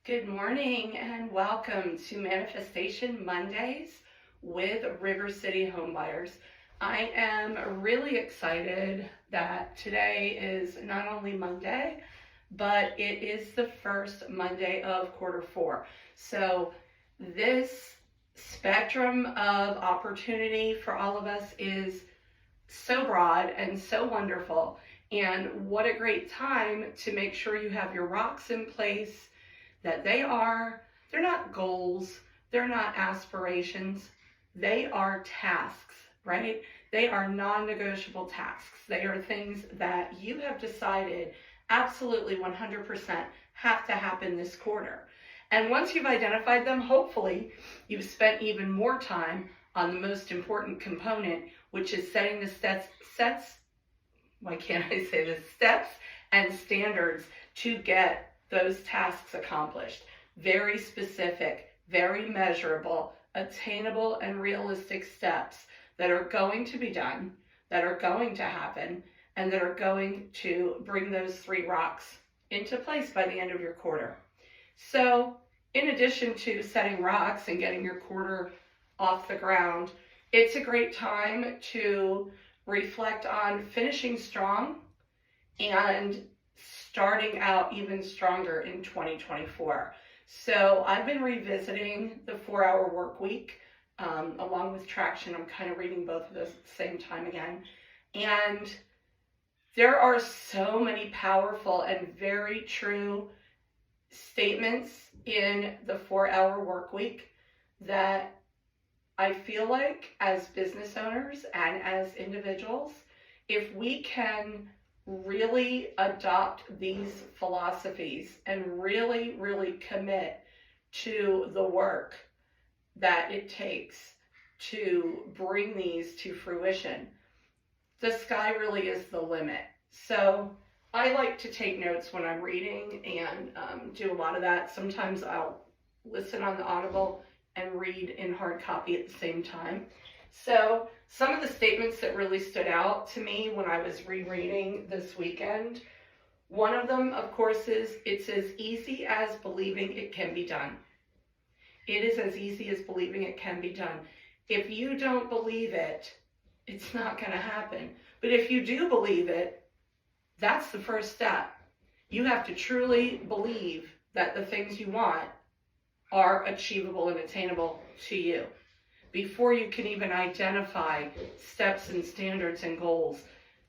Good morning and welcome to Manifestation Mondays with River City Homebuyers. I am really excited that today is not only Monday, but it is the first Monday of quarter four. So this spectrum of opportunity for all of us is so broad and so wonderful. And what a great time to make sure you have your rocks in place, that they're not goals, they're not aspirations, they are tasks, right? They are non-negotiable tasks. They are things that you have decided absolutely 100% have to happen this quarter. And once you've identified them, hopefully you've spent even more time on the most important component, which is setting the steps and standards to get those tasks accomplished. Very specific, very measurable, attainable, and realistic steps that are going to be done, that are going to happen, and that are going to bring those 3 rocks into place by the end of your quarter. So, in addition to setting rocks and getting your quarter off the ground, it's a great time to reflect on finishing strong and starting out even stronger in 2024. So I've been revisiting the 4-hour work week along with Traction. I'm kind of reading both of those at the same time again. And there are so many powerful and very true statements in the 4-hour work week that I feel like as business owners and as individuals, if we can really adopt these philosophies and really commit to the work that it takes to bring these to fruition, the sky really is the limit. So I like to take notes when I'm reading and do a lot of that. Sometimes I'll listen on the Audible and read in hard copy at the same time. So some of the statements that really stood out to me when I was rereading this weekend, one of them, of course, is it's as easy as believing it can be done. It is as easy as believing it can be done. If you don't believe it, it's not going to happen. But if you do believe it, that's the first step. You have to truly believe that the things you want are achievable and attainable to you before you can even identify steps and standards and goals.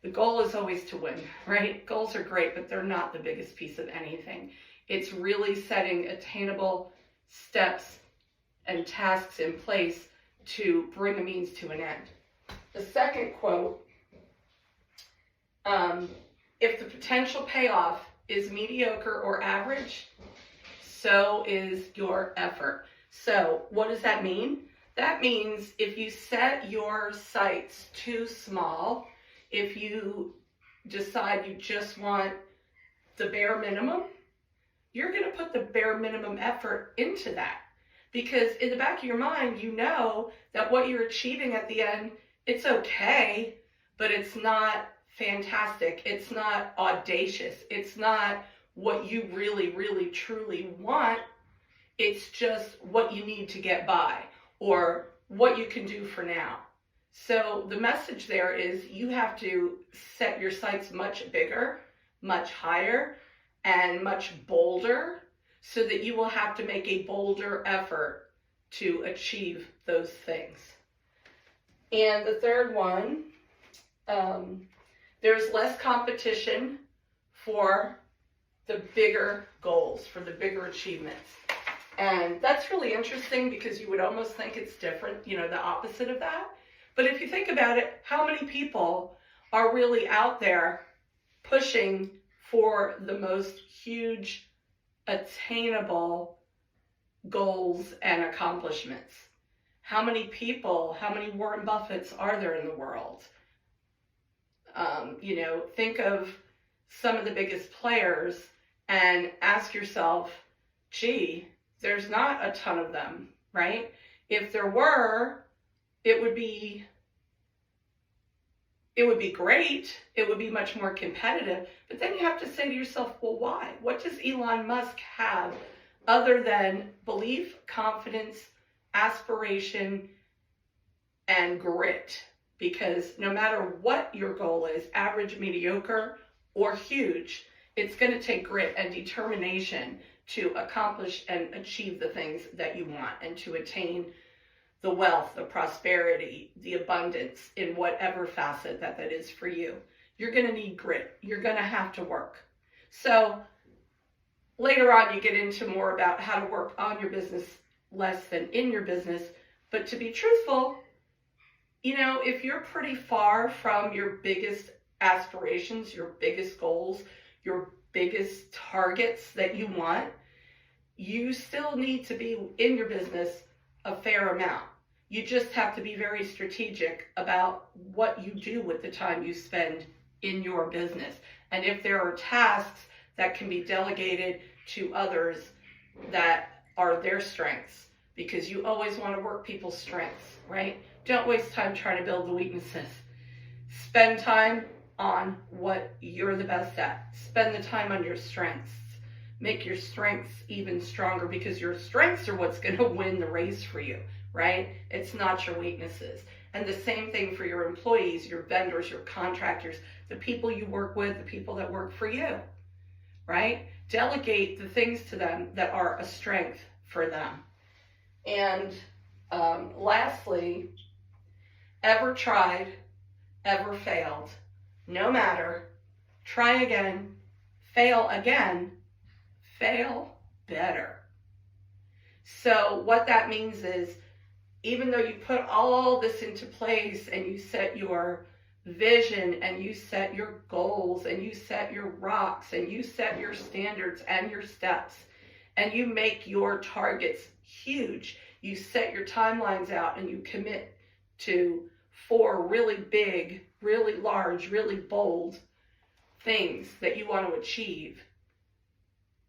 The goal is always to win, right? Goals are great, but they're not the biggest piece of anything. It's really setting attainable steps and tasks in place to bring a means to an end. The second quote, if the potential payoff is mediocre or average, so is your effort. So what does that mean? That means if you set your sights too small, if you decide you just want the bare minimum, you're going to put the bare minimum effort into that. Because in the back of your mind, you know that what you're achieving at the end, it's okay, but it's not fantastic. It's not audacious. It's not what you really truly want. It's just what you need to get by, or what you can do for now. So the message there is you have to set your sights much bigger, much higher, and much bolder, so that you will have to make a bolder effort to achieve those things. And the third one, there's less competition for the bigger goals, for the bigger achievements. And that's really interesting because you would almost think it's different, the opposite of that. But if you think about it, how many people are really out there pushing for the most huge, attainable goals and accomplishments? How many people, how many Warren Buffetts are there in the world? Think of some of the biggest players and ask yourself, gee, there's not a ton of them, right? If there were, it would be great. It would be much more competitive. But then you have to say to yourself, well, why? What does Elon Musk have other than belief, confidence, aspiration, and grit. Because no matter what your goal is, average, mediocre, or huge, it's going to take grit and determination to accomplish and achieve the things that you want and to attain the wealth, the prosperity, the abundance in whatever facet that is for you. You're going to need grit. You're going to have to work. So later on, you get into more about how to work on your business less than in your business. But to be truthful, if you're pretty far from your biggest aspirations, your biggest goals, your biggest targets that you want, you still need to be in your business a fair amount. You just have to be very strategic about what you do with the time you spend in your business. And if there are tasks that can be delegated to others that are their strengths, because you always want to work people's strengths, right? Don't waste time trying to build the weaknesses. Spend time on what you're the best at. Spend the time on your strengths. Make your strengths even stronger, because your strengths are what's going to win the race for you, right? It's not your weaknesses. And the same thing for your employees, your vendors, your contractors, the people you work with, the people that work for you, right? Delegate the things to them that are a strength for them. And lastly, ever tried, ever failed, no matter, try again, fail again, fail better. So what that means is, even though you put all this into place and you set your vision and you set your goals and you set your rocks and you set your standards and your steps and you make your targets huge, you set your timelines out and you commit to 4 really big, really large, really bold things that you want to achieve,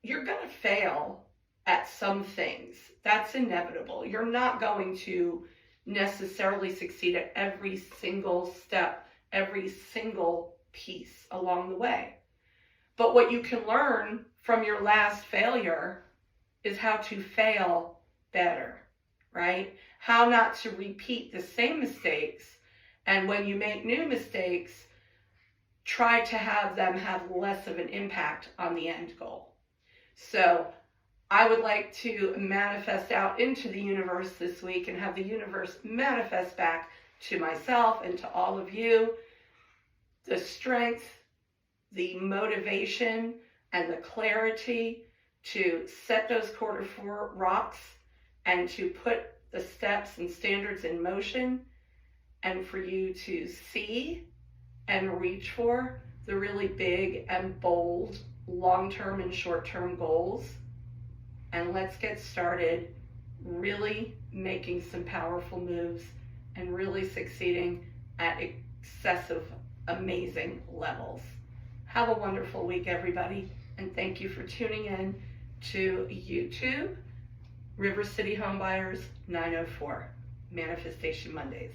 you're going to fail at some things. That's inevitable. You're not going to necessarily succeed at every single step, every single piece along the way. But what you can learn from your last failure is how to fail better, right? How not to repeat the same mistakes. And when you make new mistakes, try to have them have less of an impact on the end goal. So I would like to manifest out into the universe this week and have the universe manifest back to myself and to all of you the strength, the motivation, and the clarity to set those Q4 rocks and to put the steps and standards in motion, and for you to see and reach for the really big and bold long-term and short-term goals. And let's get started really making some powerful moves and really succeeding at excessive, amazing levels. Have a wonderful week, everybody. And thank you for tuning in to YouTube, River City Homebuyers 904, Manifestation Mondays.